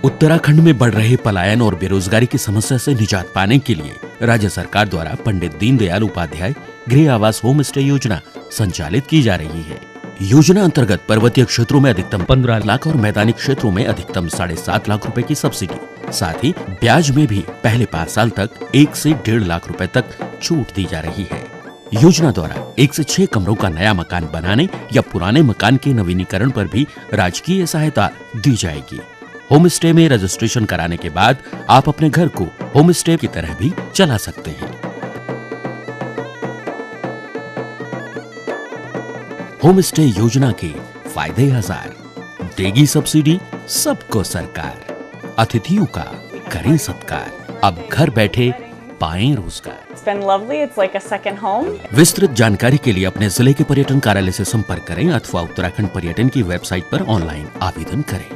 उत्तराखंड में बढ़ रहे पलायन और बेरोजगारी की समस्या से निजात पाने के लिए राज्य सरकार द्वारा पंडित दीनदयाल उपाध्याय गृह आवास होम स्टे योजना संचालित की जा रही है। योजना अंतर्गत पर्वतीय क्षेत्रों में अधिकतम 15 लाख और मैदानी क्षेत्रों में अधिकतम 7.5 लाख रुपए की सब्सिडी, साथ ही ब्याज में भी पहले 5 साल तक 1 से 1.5 लाख रुपए तक छूट दी जा रही है। योजना द्वारा 1 से 6 कमरों का नया मकान बनाने या पुराने मकान के नवीनीकरण पर भी राजकीय सहायता दी जाएगी। होम स्टे में रजिस्ट्रेशन कराने के बाद आप अपने घर को होम स्टे की तरह भी चला सकते हैं। होम स्टे योजना के फायदे 1000, देगी सब्सिडी सबको सरकार, अतिथियों का करें सत्कार, अब घर बैठे पाएं रोजगार। It's been lovely. It's like a second home. विस्तृत जानकारी के लिए अपने जिले के पर्यटन कार्यालय से संपर्क करें अथवा उत्तराखंड पर्यटन की वेबसाइट पर ऑनलाइन आवेदन करें।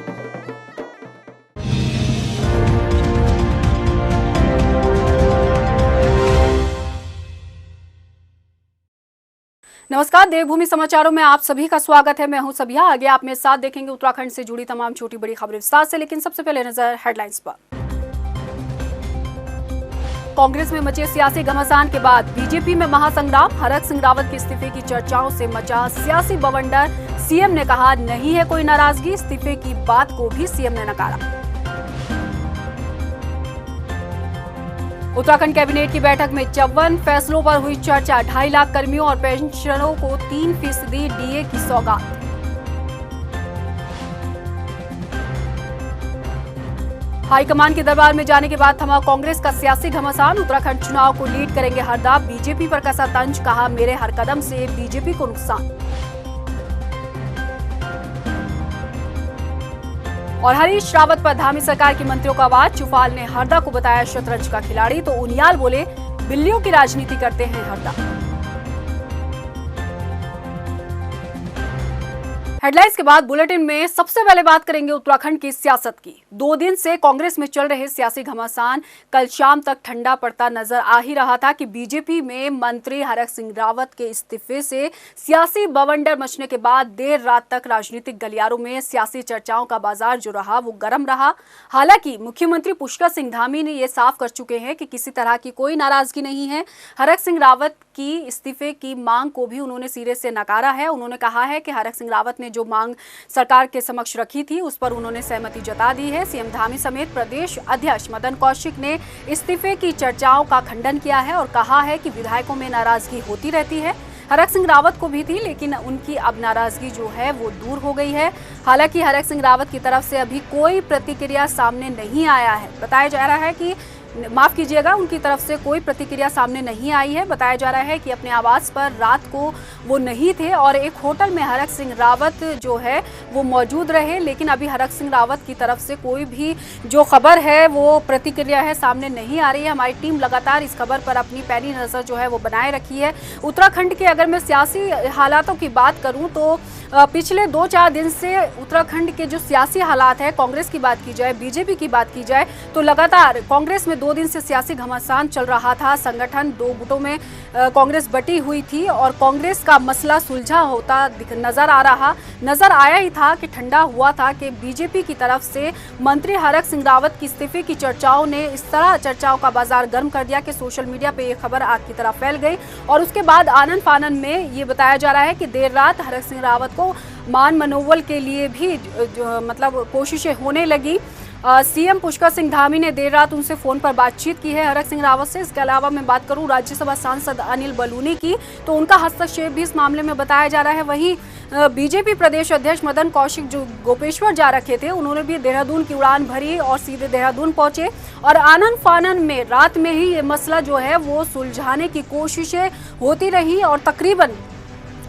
नमस्कार, देवभूमि समाचारों में आप सभी का स्वागत है। मैं हूं सबिया। आगे आप मेरे साथ देखेंगे उत्तराखंड से जुड़ी तमाम छोटी बड़ी खबरें विस्तार से, लेकिन सबसे पहले नजर हेडलाइंस पर। कांग्रेस में मचे सियासी घमासान के बाद बीजेपी में महासंग्राम, हरक सिंह रावत के इस्तीफे की चर्चाओं से मचा सियासी बवंडर। सीएम ने कहा नहीं है कोई नाराजगी, इस्तीफे की बात को भी सीएम ने नकारा। उत्तराखंड कैबिनेट की बैठक में 54 फैसलों पर हुई चर्चा। 2.5 लाख कर्मियों और पेंशनरों को 3% डीए की सौगात। हाईकमान के दरबार में जाने के बाद थमा कांग्रेस का सियासी घमासान। उत्तराखंड चुनाव को लीड करेंगे हरदा, बीजेपी पर कसा तंज, कहा मेरे हर कदम से बीजेपी को नुकसान। और हरीश रावत पर धामी सरकार की मंत्रियों का आवाज। चुफाल ने हरदा को बताया शतरंज का खिलाड़ी, तो उनियाल बोले बिल्लियों की राजनीति करते हैं हरदा। हेडलाइंस के बाद बुलेटिन में सबसे पहले बात करेंगे उत्तराखंड की सियासत की। 2 दिन से कांग्रेस में चल रहे सियासी घमासान कल शाम तक ठंडा पड़ता नजर आ ही रहा था कि बीजेपी में मंत्री हरक सिंह रावत के इस्तीफे से सियासी बवंडर मचने के बाद देर रात तक राजनीतिक गलियारों में सियासी चर्चाओं का बाजार जो रहा वो गर्म रहा। हालांकि मुख्यमंत्री पुष्कर सिंह धामी ने यह साफ कर चुके हैं कि किसी तरह की कोई नाराजगी नहीं है। हरक सिंह रावत की इस्तीफे की मांग को भी उन्होंने सिरे से नकारा है। उन्होंने कहा है कि हरक सिंह रावत ने जो मांग सरकार के समक्ष रखी थी उस पर उन्होंने सहमति जता दी है। सीएम धामी समेत प्रदेश अध्यक्ष मदन कौशिक ने इस्तीफे की चर्चाओं का खंडन किया है और कहा है कि विधायकों में नाराजगी होती रहती है। हरक सिंह रावत को भी थी, लेकिन उनकी अब नाराजगी जो है वो दूर हो गई है। हालांकि हरक सिंह रावत की तरफ से अभी कोई प्रतिक्रिया सामने नहीं आया है। बताया जा रहा है कि माफ कीजिएगा, उनकी तरफ से कोई प्रतिक्रिया सामने नहीं आई है। बताया जा रहा है कि अपने आवास पर रात को वो नहीं थे और एक होटल में हरक सिंह रावत जो है वो मौजूद रहे, लेकिन अभी हरक सिंह रावत की तरफ से कोई भी जो खबर है वो प्रतिक्रिया है सामने नहीं आ रही है। हमारी टीम लगातार इस खबर पर अपनी पैनी नजर जो है वो बनाए रखी है। उत्तराखंड के अगर मैं सियासी हालातों की बात करूं तो पिछले 2-4 दिन से उत्तराखंड के जो सियासी हालात है, कांग्रेस की बात की जाए, बीजेपी की बात की जाए, तो लगातार कांग्रेस में 2 दिन से सियासी घमासान चल रहा था। संगठन 2 गुटों में कांग्रेस बटी हुई थी और कांग्रेस का मसला सुलझा होता नजर आया ही था कि ठंडा हुआ था कि बीजेपी की तरफ से मंत्री हरक सिंह रावत की इस्तीफे की चर्चाओं ने इस तरह चर्चाओं का बाजार गर्म कर दिया कि सोशल मीडिया पे ये खबर आग की तरह फैल गई। और उसके बाद आनन फानन में ये बताया जा रहा है कि देर रात हरक सिंह रावत को मान मनोबल के लिए भी मतलब कोशिशें होने लगी। सीएम पुष्कर सिंह धामी ने देर रात उनसे फोन पर बातचीत की है हरक सिंह रावत से। इसके अलावा मैं बात करूं राज्यसभा सांसद अनिल बलूनी की, तो उनका हस्तक्षेप भी इस मामले में बताया जा रहा है। वहीं बीजेपी प्रदेश अध्यक्ष मदन कौशिक जो गोपेश्वर जा रखे थे, उन्होंने भी देहरादून की उड़ान भरी और सीधे देहरादून पहुंचे और आनन फानन में रात में ही ये मसला जो है वो सुलझाने की कोशिशें होती रही। और तकरीबन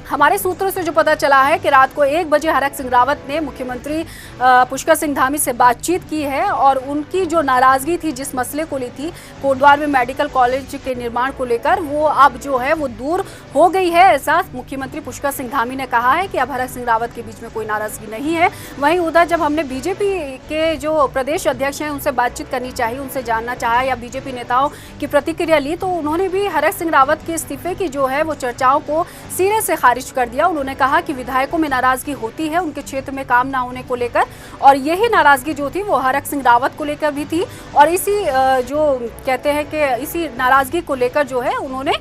हमारे सूत्रों से जो पता चला है कि रात को 1 बजे हरक सिंह रावत ने मुख्यमंत्री पुष्कर सिंह धामी से बातचीत की है और उनकी जो नाराजगी थी जिस मसले को ली थी कोटद्वार में मेडिकल कॉलेज के निर्माण को लेकर, वो अब जो है वो दूर हो गई है। ऐसा मुख्यमंत्री पुष्कर सिंह धामी ने कहा है कि अब हरक सिंह रावत के बीच में कोई नाराजगी नहीं है। वहीं उधर जब हमने बीजेपी के जो प्रदेश अध्यक्ष हैं उनसे बातचीत करनी चाहिए, उनसे जानना चाहा या बीजेपी नेताओं की प्रतिक्रिया ली, तो उन्होंने भी हरक सिंह रावत के इस्तीफे की जो है वो चर्चाओं को सिरे से खारिज खारिज कर दिया। उन्होंने कहा कि विधायकों में नाराजगी होती है उनके क्षेत्र में काम ना होने को लेकर, और यही नाराजगी जो थी वो हरक सिंह रावत को लेकर भी थी। और इसी जो कहते हैं कि इसी नाराजगी को लेकर जो है उन्होंने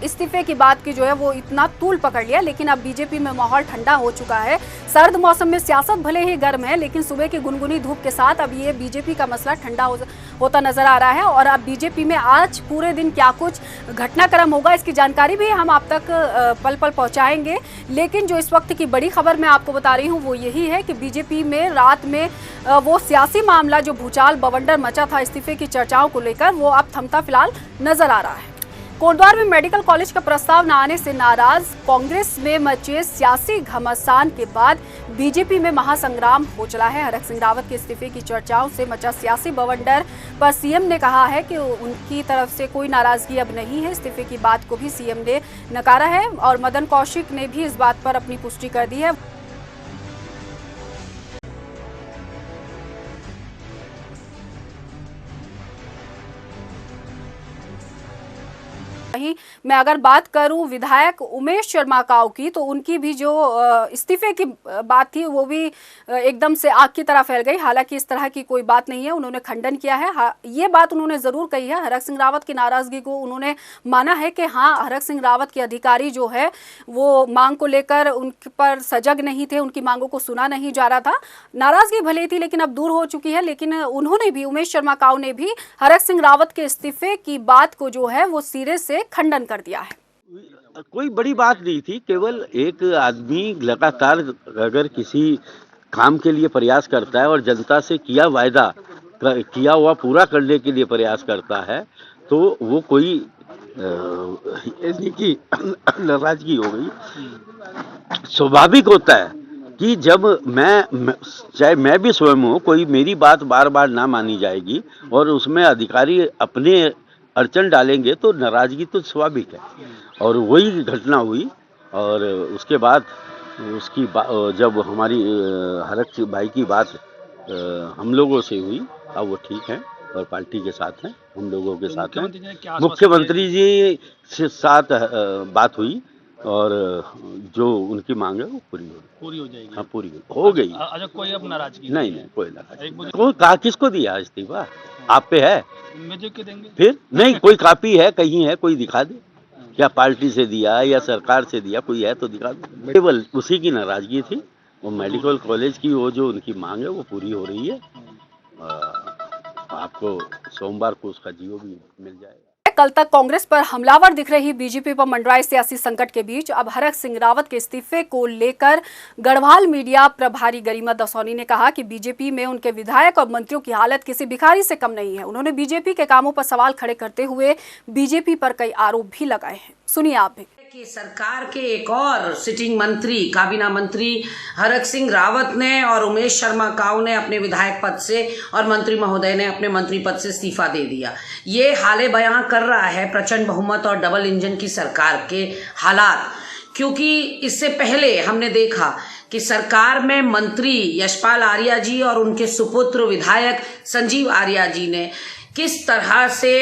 इस्तीफे की बात की जो है वो इतना तूल पकड़ लिया। लेकिन अब बीजेपी में माहौल ठंडा हो चुका है। सर्द मौसम में सियासत भले ही गर्म है, लेकिन सुबह की गुनगुनी धूप के साथ अब ये बीजेपी का मसला ठंडा होता नजर आ रहा है। और अब बीजेपी में आज पूरे दिन क्या कुछ घटनाक्रम होगा इसकी जानकारी भी हम आप तक पल पल पहुंचाएंगे। लेकिन जो इस वक्त की बड़ी खबर मैं आपको बता रही हूँ वो यही है कि बीजेपी में रात में वो सियासी मामला जो भूचाल बवंडर मचा था इस्तीफे की चर्चाओं को लेकर, वो अब थमता फिलहाल नजर आ रहा है। कोटद्वार में मेडिकल कॉलेज का प्रस्ताव न आने से नाराज कांग्रेस में मचे सियासी घमासान के बाद बीजेपी में महासंग्राम हो चला है। हरक सिंह रावत के इस्तीफे की चर्चाओं से मचा सियासी बवंडर पर सीएम ने कहा है कि उनकी तरफ से कोई नाराजगी अब नहीं है। इस्तीफे की बात को भी सीएम ने नकारा है और मदन कौशिक ने भी इस बात पर अपनी पुष्टि कर दी है। मैं अगर बात करूं विधायक उमेश शर्मा काऊ की, तो उनकी भी जो इस्तीफे की बात थी वो भी एकदम से आग की तरह फैल गई। हालांकि इस तरह की कोई बात नहीं है, उन्होंने खंडन किया है। ये बात उन्होंने जरूर कही है, हरक सिंह रावत की नाराजगी को उन्होंने माना है कि हाँ, हरक सिंह रावत के अधिकारी जो है वो मांग को लेकर उन पर सजग नहीं थे, उनकी मांगों को सुना नहीं जा रहा था। नाराजगी भले थी लेकिन अब दूर हो चुकी है। लेकिन उन्होंने भी, उमेश शर्मा काऊ ने भी हरक सिंह रावत के इस्तीफे की बात को जो है वो सिरे से खंडन कर दिया है। कोई बड़ी बात नहीं थी, केवल एक आदमी लगातार अगर किसी काम के लिए प्रयास करता है और जनता से किया वायदा किया हुआ पूरा करने के लिए प्रयास करता है, तो वो कोई की नाराजगी हो गई। स्वाभाविक होता है कि जब चाहे मैं भी स्वयं हूँ, कोई मेरी बात बार बार ना मानी जाएगी और उसमें अधिकारी अपने अड़चन डालेंगे तो नाराजगी तो स्वाभाविक है। और वही घटना हुई और उसके बाद उसकी जब हमारी हरक भाई की बात हम लोगों से हुई, अब वो ठीक है और पार्टी के साथ हैं, हम लोगों के साथ हैं। मुख्यमंत्री जी से साथ बात हुई और जो उनकी मांग है वो पूरी हो जाएगी। हाँ, पूरी हो गई। अच्छा, कोई अब नाराजगी नहीं, कोई नाराजगी। कोई कहा किसको दिया इस्तीफा? आप पे है, मुझे क्यों देंगे? फिर नहीं, कोई कापी है, कहीं है, कोई दिखा दे। क्या पार्टी से दिया या सरकार से दिया, कोई है तो दिखा दे। केवल उसी की नाराजगी थी, वो मेडिकल कॉलेज की वो जो उनकी मांग है वो पूरी हो रही है। आपको सोमवार को उसका जीओ भी मिल जाएगा। कल तक कांग्रेस पर हमलावर दिख रही बीजेपी पर मंडराए सियासी संकट के बीच अब हरक सिंह रावत के इस्तीफे को लेकर गढ़वाल मीडिया प्रभारी गरिमा दसौनी ने कहा कि बीजेपी में उनके विधायक और मंत्रियों की हालत किसी भिखारी से कम नहीं है। उन्होंने बीजेपी के कामों पर सवाल खड़े करते हुए बीजेपी पर कई आरोप भी लगाए हैं। सुनिए आप भी। कि सरकार के एक और सिटिंग मंत्री, काबीना मंत्री हरक सिंह रावत ने और उमेश शर्मा काऊ ने अपने विधायक पद से और मंत्री महोदय ने अपने मंत्री पद से इस्तीफा दे दिया। ये हाले बयां कर रहा है प्रचंड बहुमत और डबल इंजन की सरकार के हालात। क्योंकि इससे पहले हमने देखा कि सरकार में मंत्री यशपाल आर्या जी और उनके सुपुत्र विधायक संजीव आर्या जी ने किस तरह से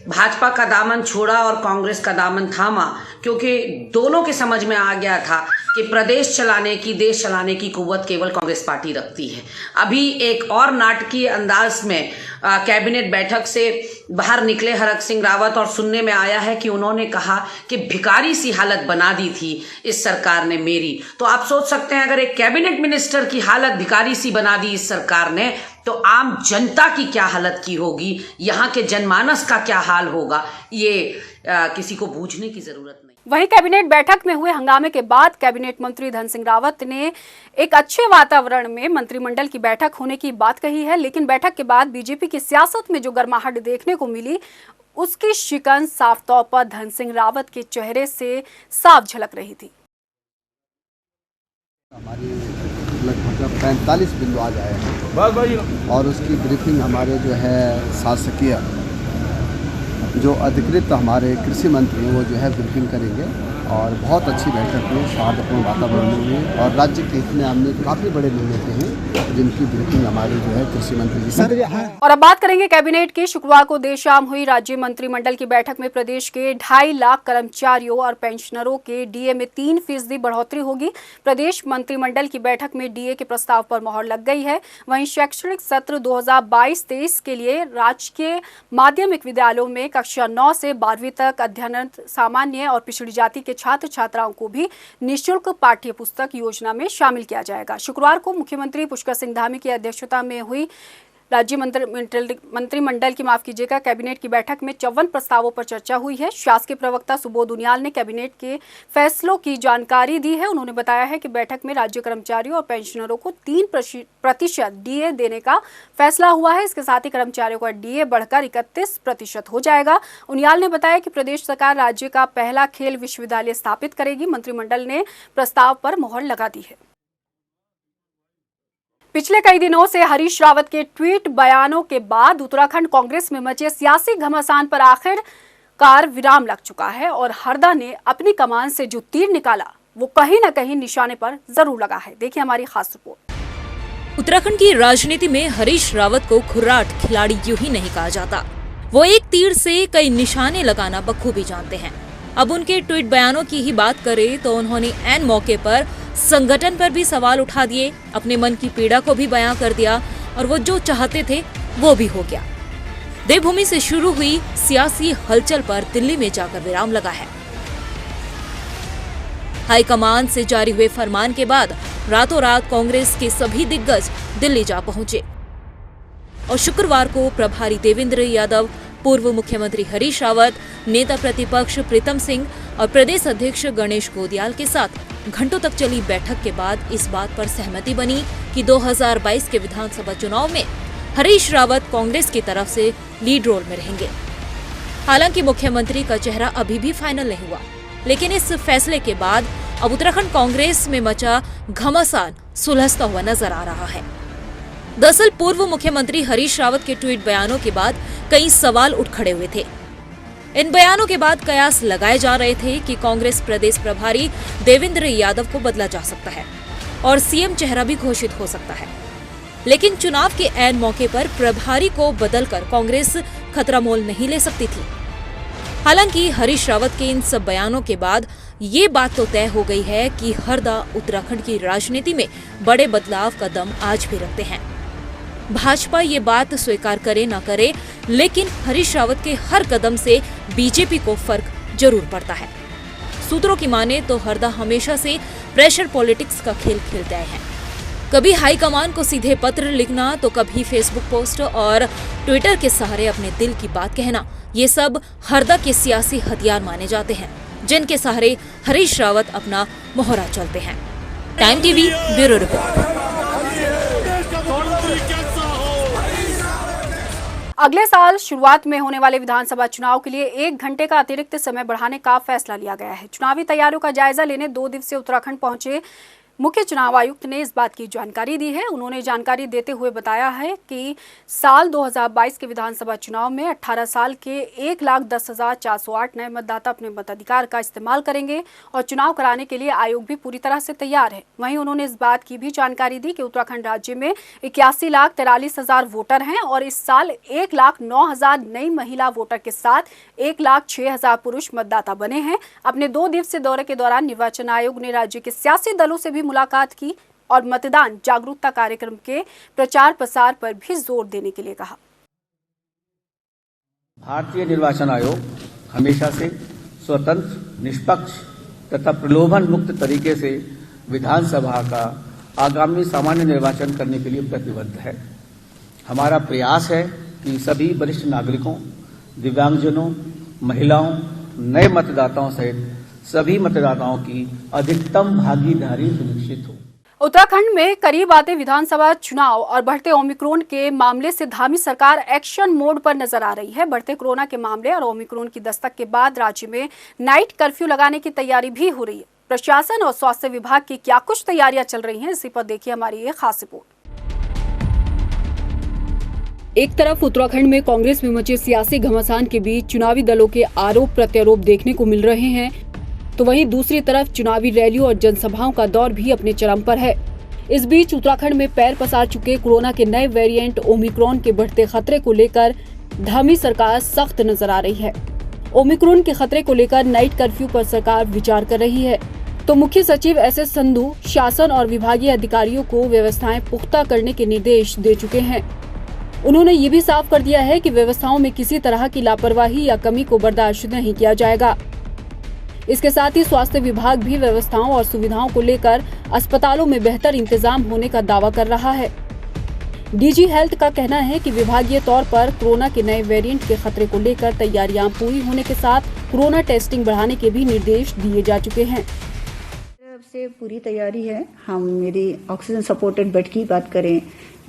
भाजपा का दामन छोड़ा और कांग्रेस का दामन थामा, क्योंकि दोनों के समझ में आ गया था कि प्रदेश चलाने की, देश चलाने की कुव्वत केवल कांग्रेस पार्टी रखती है। अभी एक और नाटकीय अंदाज में कैबिनेट बैठक से बाहर निकले हरक सिंह रावत और सुनने में आया है कि उन्होंने कहा कि भिखारी सी हालत बना दी थी इस सरकार ने मेरी। तो आप सोच सकते हैं अगर एक कैबिनेट मिनिस्टर की हालत भिखारी सी बना दी इस सरकार ने, तो आम जनता की क्या हालत की होगी, यहाँ के जनमानस का क्या हाल होगा, ये किसी को बूझने की जरूरत नहीं। वहीं कैबिनेट बैठक में हुए हंगामे के बाद कैबिनेट मंत्री धन सिंह रावत ने एक अच्छे वातावरण में मंत्रिमंडल की बैठक होने की बात कही है। लेकिन बैठक के बाद बीजेपी की सियासत में जो गर्माहट देखने को मिली, उसकी शिकन साफ तौर पर धन सिंह रावत के चेहरे से साफ झलक रही थी। हमारी लगभग 45 बिंदु आ गए हैं और उसकी ब्रीफिंग हमारे जो है शासकीय जो अधिकृत हमारे कृषि मंत्री हैं वो जो है ब्रीफिंग करेंगे और बहुत अच्छी बैठक हुई, सौहार्दपूर्ण वातावरण में हुई और राज्य के हित में हमने काफ़ी बड़े निर्णय हैं जिनकी ब्रीफिंग हमारे जो है कृषि मंत्री जी से। और अब बात करेंगे कैबिनेट की। शुक्रवार को देर शाम हुई राज्य मंत्रिमंडल की बैठक में प्रदेश के 2.5 लाख कर्मचारियों और पेंशनरों के डीए में 3% बढ़ोतरी होगी। प्रदेश मंत्रिमंडल की बैठक में डीए के प्रस्ताव पर मोहर लग गई है। वहीं शैक्षणिक सत्र 2022-23 के लिए राजकीय माध्यमिक विद्यालयों में कक्षा 9 से 12वीं तक अध्ययनरत सामान्य और पिछड़ी जाति के छात्र छात्राओं को भी निःशुल्क पाठ्य पुस्तक योजना में शामिल किया जाएगा। शुक्रवार को मुख्यमंत्री पुष्कर सिंह धामी की अध्यक्षता में हुई राज्य मंत्रिमंडल की कैबिनेट की बैठक में 54 प्रस्तावों पर चर्चा हुई है। शासकीय प्रवक्ता सुबोध उनियाल ने कैबिनेट के फैसलों की जानकारी दी है। उन्होंने बताया है कि बैठक में राज्य कर्मचारियों और पेंशनरों को 3% डीए देने का फैसला हुआ है। इसके साथ ही कर्मचारियों का डीए बढ़कर 31% हो जाएगा। उनियाल ने बताया कि प्रदेश सरकार राज्य का पहला खेल विश्वविद्यालय स्थापित करेगी। मंत्रिमंडल ने प्रस्ताव पर मोहर लगा दी है। पिछले कई दिनों से हरीश रावत के ट्वीट बयानों के बाद उत्तराखंड कांग्रेस में मचे सियासी घमासान पर आखिरकार विराम लग चुका है और हरदा ने अपनी कमान से जो तीर निकाला वो कहीं न कहीं निशाने पर जरूर लगा है। देखिए हमारी खास रिपोर्ट। उत्तराखंड की राजनीति में हरीश रावत को खुर्राट खिलाड़ी यूं ही नहीं कहा जाता। वो एक तीर से कई निशाने लगाना बखूबी जानते हैं। अब उनके ट्वीट बयानों की ही बात करें तो उन्होंने ऐन मौके पर संगठन पर भी सवाल उठा दिए, अपने मन की पीड़ा को भी बयां कर दिया और वो जो चाहते थे वो भी हो गया। देवभूमि से शुरू हुई सियासी हलचल पर दिल्ली में जाकर विराम लगा है। हाईकमान से जारी हुए फरमान के बाद रातों रात कांग्रेस के सभी दिग्गज दिल्ली जा पहुंचे और शुक्रवार को प्रभारी देवेंद्र यादव, पूर्व मुख्यमंत्री हरीश रावत, नेता प्रतिपक्ष प्रीतम सिंह और प्रदेश अध्यक्ष गणेश गोदियाल के साथ घंटों तक चली बैठक के बाद इस बात पर सहमति बनी कि 2022 के विधानसभा चुनाव में हरीश रावत कांग्रेस की तरफ से लीड रोल में रहेंगे। हालांकि मुख्यमंत्री का चेहरा अभी भी फाइनल नहीं हुआ, लेकिन इस फैसले के बाद अब उत्तराखंड कांग्रेस में मचा घमासान सुलझता हुआ नजर आ रहा है। दरअसल पूर्व मुख्यमंत्री हरीश रावत के ट्वीट बयानों के बाद कई सवाल उठ खड़े हुए थे। इन बयानों के बाद कयास लगाए जा रहे थे कि कांग्रेस प्रदेश प्रभारी देवेंद्र यादव को बदला जा सकता है और सीएम चेहरा भी घोषित हो सकता है। लेकिन चुनाव के ऐन मौके पर प्रभारी को बदलकर कांग्रेस खतरा मोल नहीं ले सकती थी। हालांकि हरीश रावत के इन सब बयानों के बाद ये बात तो तय हो गई है कि हरदा उत्तराखंड की राजनीति में बड़े बदलाव का दम आज भी रखते हैं। भाजपा ये बात स्वीकार करे न करे, लेकिन हरीश रावत के हर कदम से बीजेपी को फर्क जरूर पड़ता है। सूत्रों की माने तो हरदा हमेशा से प्रेशर पॉलिटिक्स का खेल खेलते आए हैं। कभी हाईकमान को सीधे पत्र लिखना तो कभी फेसबुक पोस्ट और ट्विटर के सहारे अपने दिल की बात कहना, ये सब हरदा के सियासी हथियार माने जाते हैं, जिनके सहारे हरीश रावत अपना मोहरा चलते हैं। Time TV bureau report. अगले साल शुरुआत में होने वाले विधानसभा चुनाव के लिए 1 घंटे का अतिरिक्त समय बढ़ाने का फैसला लिया गया है। चुनावी तैयारियों का जायजा लेने 2 दिवसीय उत्तराखंड पहुंचे मुख्य चुनाव आयुक्त ने इस बात की जानकारी दी है। उन्होंने जानकारी देते हुए बताया है कि साल 2022 के विधानसभा चुनाव में 18 साल के 1,10,408 नए मतदाता अपने मताधिकार का इस्तेमाल करेंगे और चुनाव कराने के लिए आयोग भी पूरी तरह से तैयार है। वहीं उन्होंने इस बात की भी जानकारी दी कि उत्तराखंड राज्य में 81,43,000 वोटर हैं और इस साल 1,09,000 नई महिला वोटर के साथ 1,06,000 पुरुष मतदाता बने हैं। अपने 2 दिवसीय दौरे के दौरान निर्वाचन आयोग ने राज्य के सियासी दलों से भी मुलाकात की और मतदान जागरूकता कार्यक्रम के प्रचार प्रसार पर भी जोर देने के लिए कहा। भारतीय निर्वाचन आयोग हमेशा से स्वतंत्र, निष्पक्ष तथा प्रलोभन मुक्त तरीके से विधानसभा का आगामी सामान्य निर्वाचन करने के लिए प्रतिबद्ध है। हमारा प्रयास है कि सभी वरिष्ठ नागरिकों, दिव्यांगजनों, महिलाओं, नए मतदाताओं सहित सभी मतदाताओं की अधिकतम भागीदारी सुनिश्चित हो। उत्तराखंड में करीब आते विधानसभा चुनाव और बढ़ते ओमिक्रॉन के मामले से धामी सरकार एक्शन मोड पर नजर आ रही है। बढ़ते कोरोना के मामले और ओमिक्रॉन की दस्तक के बाद राज्य में नाइट कर्फ्यू लगाने की तैयारी भी हो रही है। प्रशासन और स्वास्थ्य विभाग की क्या कुछ तैयारियां चल रही हैं, इसी पर देखिए हमारी ये खास रिपोर्ट। एक तरफ उत्तराखंड में कांग्रेस में मचे सियासी घमासान के बीच चुनावी दलों के आरोप प्रत्यारोप देखने को मिल रहे हैं। तो वहीं दूसरी तरफ चुनावी रैलियों और जनसभाओं का दौर भी अपने चरम पर है। इस बीच उत्तराखंड में पैर पसार चुके कोरोना के नए वेरिएंट ओमिक्रॉन के बढ़ते खतरे को लेकर धामी सरकार सख्त नजर आ रही है। ओमिक्रॉन के खतरे को लेकर नाइट कर्फ्यू पर सरकार विचार कर रही है, तो मुख्य सचिव SS संधू शासन और विभागीय अधिकारियों को व्यवस्थाएं पुख्ता करने के निर्देश दे चुके हैं। उन्होंने ये भी साफ कर दिया है कि व्यवस्थाओं में किसी तरह की लापरवाही या कमी को बर्दाश्त नहीं किया जाएगा। इसके साथ ही स्वास्थ्य विभाग भी व्यवस्थाओं और सुविधाओं को लेकर अस्पतालों में बेहतर इंतजाम होने का दावा कर रहा है। DG हेल्थ का कहना है कि विभागीय तौर पर कोरोना के नए वेरिएंट के खतरे को लेकर तैयारियां पूरी होने के साथ कोरोना टेस्टिंग बढ़ाने के भी निर्देश दिए जा चुके हैं। से पूरी तैयारी है। हम मेरी ऑक्सीजन सपोर्टेड बेड की बात करें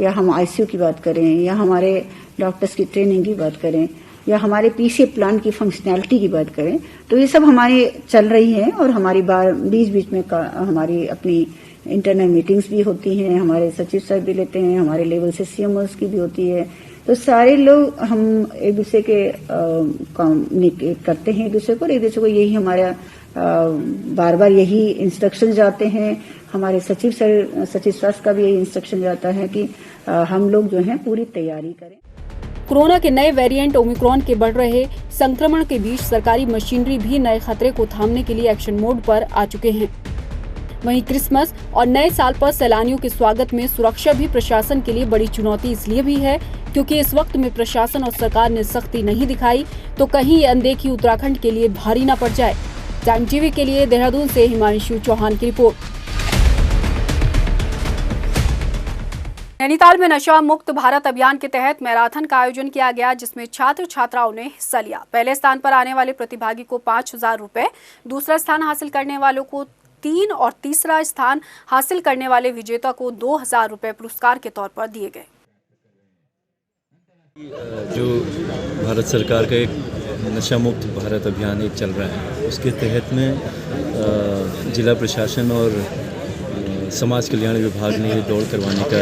या हम ICU की बात करें या हमारे डॉक्टर्स की ट्रेनिंग की बात करें या हमारे PC प्लांट की फंक्शनैलिटी की बात करें, तो ये सब हमारे चल रही है और हमारी बीच में हमारी अपनी इंटरनल मीटिंग्स भी होती हैं, हमारे सचिव साहब भी लेते हैं, हमारे लेवल से CMOs की भी होती है। तो सारे लोग हम एक दूसरे के कम्युनिकेट करते हैं एक दूसरे को, एक दूसरे को यही हमारा बार बार यही इंस्ट्रक्शन जाते हैं। हमारे सचिव स्वास्थ्य का भी यही इंस्ट्रक्शन जाता है कि हम लोग जो है पूरी तैयारी करें। कोरोना के नए वेरिएंट ओमिक्रॉन के बढ़ रहे संक्रमण के बीच सरकारी मशीनरी भी नए खतरे को थामने के लिए एक्शन मोड पर आ चुके हैं। वहीं क्रिसमस और नए साल पर सैलानियों के स्वागत में सुरक्षा भी प्रशासन के लिए बड़ी चुनौती इसलिए भी है क्योंकि इस वक्त में प्रशासन और सरकार ने सख्ती नहीं दिखाई तो कहीं ये अनदेखी उत्तराखंड के लिए भारी न पड़ जाए। टाइम टीवी के लिए देहरादून से हिमांशु चौहान की रिपोर्ट। नैनीताल में नशा मुक्त भारत अभियान के तहत मैराथन का आयोजन किया गया, जिसमें छात्र छात्राओं ने हिस्सा लिया। पहले स्थान पर आने वाले प्रतिभागी को 5,000 रुपए, दूसरा स्थान हासिल करने वालों को 3 और तीसरा स्थान हासिल करने वाले विजेता को 2,000 रुपए पुरस्कार के तौर पर दिए गए। जो भारत सरकार का एक नशा मुक्त भारत अभियान एक चल रहा है, उसके तहत में जिला प्रशासन और समाज कल्याण विभाग ने ये दौड़ करवाने का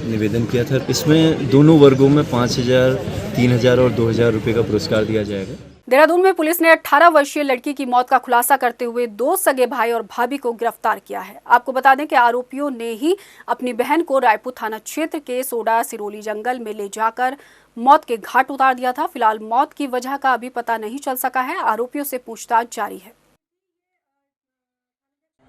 निवेदन किया था। इसमें दोनों वर्गों में 5,000, 3,000 और 2,000 रुपये का पुरस्कार दिया जाएगा। देहरादून में पुलिस ने 18 वर्षीय लड़की की मौत का खुलासा करते हुए 2 सगे भाई और भाभी को गिरफ्तार किया है। आपको बता दें कि आरोपियों ने ही अपनी बहन को रायपुर थाना क्षेत्र के सोडा सिरोली जंगल में ले जाकर मौत के घाट उतार दिया था। फिलहाल मौत की वजह का अभी पता नहीं चल सका है। आरोपियों से पूछताछ जारी है।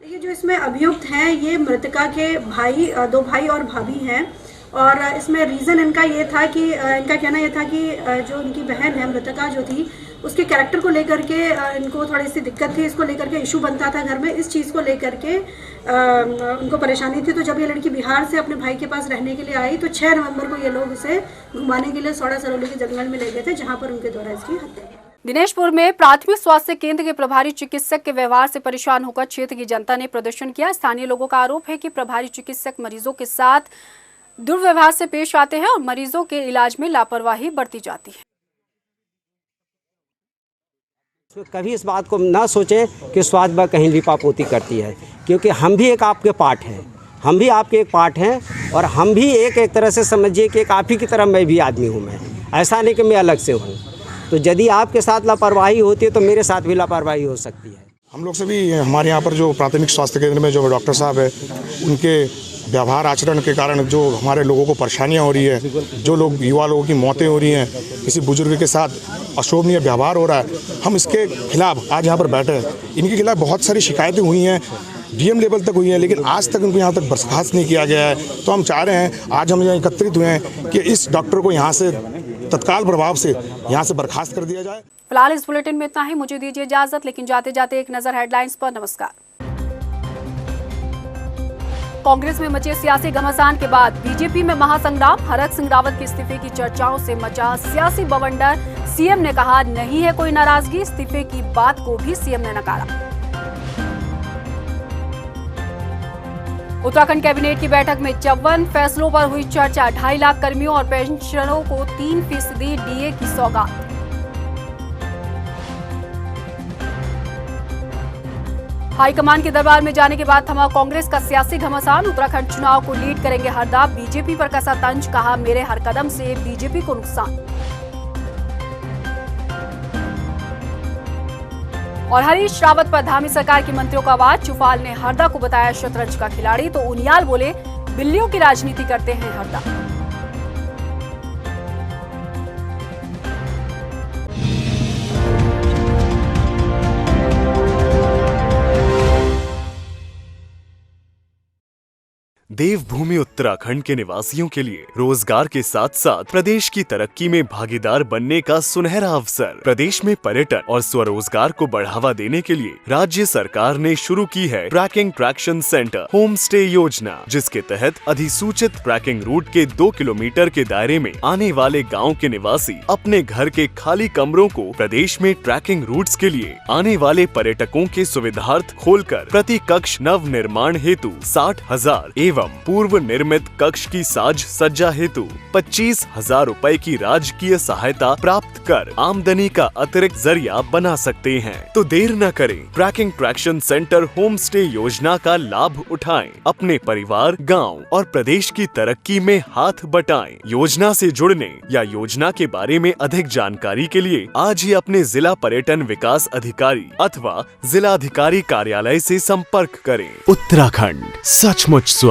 ये जो इसमें अभियुक्त हैं ये मृतका के भाई, 2 भाई और भाभी हैं और इसमें रीज़न इनका ये था कि इनका कहना ये था कि जो उनकी बहन है मृतका जो थी उसके कैरेक्टर को लेकर के इनको थोड़ी सी दिक्कत थी, इसको लेकर के इशू बनता था घर में, इस चीज़ को लेकर के उनको परेशानी थी। तो जब ये लड़की बिहार से अपने भाई के पास रहने के लिए आई तो 6 नवंबर को ये लोग इसे घुमाने के लिए सोडा सिरोली के जंगल में ले गए थे, जहाँ पर उनके द्वारा इसकी हत्या की। दिनेशपुर में प्राथमिक स्वास्थ्य केंद्र के प्रभारी चिकित्सक के व्यवहार से परेशान होकर क्षेत्र की जनता ने प्रदर्शन किया। स्थानीय लोगों का आरोप है कि प्रभारी चिकित्सक मरीजों के साथ दुर्व्यवहार से पेश आते हैं और मरीजों के इलाज में लापरवाही बरती जाती है। कभी इस बात को ना सोचें कि स्वास्थ्य विभाग कहीं लिपापोती करती है, क्योंकि हम भी एक आपके पार्ट हैं, हम भी आपके एक पार्ट हैं और हम भी एक तरह से समझिए कि एक आप ही की तरह मैं भी आदमी हूँ। मैं ऐसा नहीं कि मैं अलग से हूँ। तो यदि आपके साथ लापरवाही होती है तो मेरे साथ भी लापरवाही हो सकती है। हम लोग से भी हमारे यहाँ पर जो प्राथमिक स्वास्थ्य केंद्र में जो डॉक्टर साहब है उनके व्यवहार आचरण के कारण जो हमारे लोगों को परेशानियाँ हो रही है, जो लोग युवा लोगों की मौतें हो रही हैं, किसी बुजुर्ग के साथ अशोभनीय व्यवहार हो रहा है, हम इसके खिलाफ आज यहाँ पर बैठे हैं। इनके खिलाफ बहुत सारी शिकायतें हुई हैं, DM लेवल तक हुई हैं, लेकिन आज तक उनको यहाँ तक बर्खास्त नहीं किया गया है। तो हम चाह रहे हैं, आज हम यहाँ एकत्रित हुए हैं कि इस डॉक्टर को यहाँ से तत्काल प्रभाव से यहाँ से बर्खास्त कर दिया जाए। फिलहाल इस बुलेटिन में इतना ही। मुझे दीजिए इजाजत, लेकिन जाते जाते एक नजर हेडलाइंस पर। नमस्कार। कांग्रेस में मचे सियासी घमासान के बाद बीजेपी में महासंग्राम। हरक सिंह रावत के इस्तीफे की चर्चाओं से मचा सियासी बवंडर। सीएम ने कहा नहीं है कोई नाराजगी, इस्तीफे की बात को भी सीएम ने नकारा। उत्तराखंड कैबिनेट की बैठक में 54 फैसलों पर हुई चर्चा। 2.5 लाख कर्मियों और पेंशनरों को 3% DA की सौगात। हाईकमान के दरबार में जाने के बाद थमा कांग्रेस का सियासी घमासान। उत्तराखंड चुनाव को लीड करेंगे हरदा। बीजेपी पर कसा तंज, कहा मेरे हर कदम से बीजेपी को नुकसान। और हरीश रावत पर धामी सरकार की मंत्रियों का वार। चुफाल ने हरदा को बताया शतरंज का खिलाड़ी, तो उनियाल बोले बिल्लियों की राजनीति करते हैं हरदा। देवभूमि उत्तराखंड के निवासियों के लिए रोजगार के साथ साथ प्रदेश की तरक्की में भागीदार बनने का सुनहरा अवसर। प्रदेश में पर्यटन और स्वरोजगार को बढ़ावा देने के लिए राज्य सरकार ने शुरू की है trekking traction centre home stay योजना, जिसके तहत अधिसूचित ट्रैकिंग रूट के 2 किलोमीटर के दायरे में आने वाले गाँव के निवासी अपने घर के खाली कमरों को प्रदेश में ट्रैकिंग रूट्स के लिए आने वाले पर्यटकों के सुविधार्थ खोलकर प्रति कक्ष नव निर्माण हेतु 60,000 एवं पूर्व निर्मित कक्ष की साज सज्जा हेतु 25,000 रुपए की राजकीय सहायता प्राप्त कर आमदनी का अतिरिक्त जरिया बना सकते हैं। तो देर न करें, trekking traction centre home stay योजना का लाभ उठाएं, अपने परिवार, गांव और प्रदेश की तरक्की में हाथ बटाएं। योजना से जुड़ने या योजना के बारे में अधिक जानकारी के लिए आज ही अपने जिला पर्यटन विकास अधिकारी अथवा जिला अधिकारी कार्यालय से संपर्क करें। उत्तराखंड सचमुच स्वर्ग।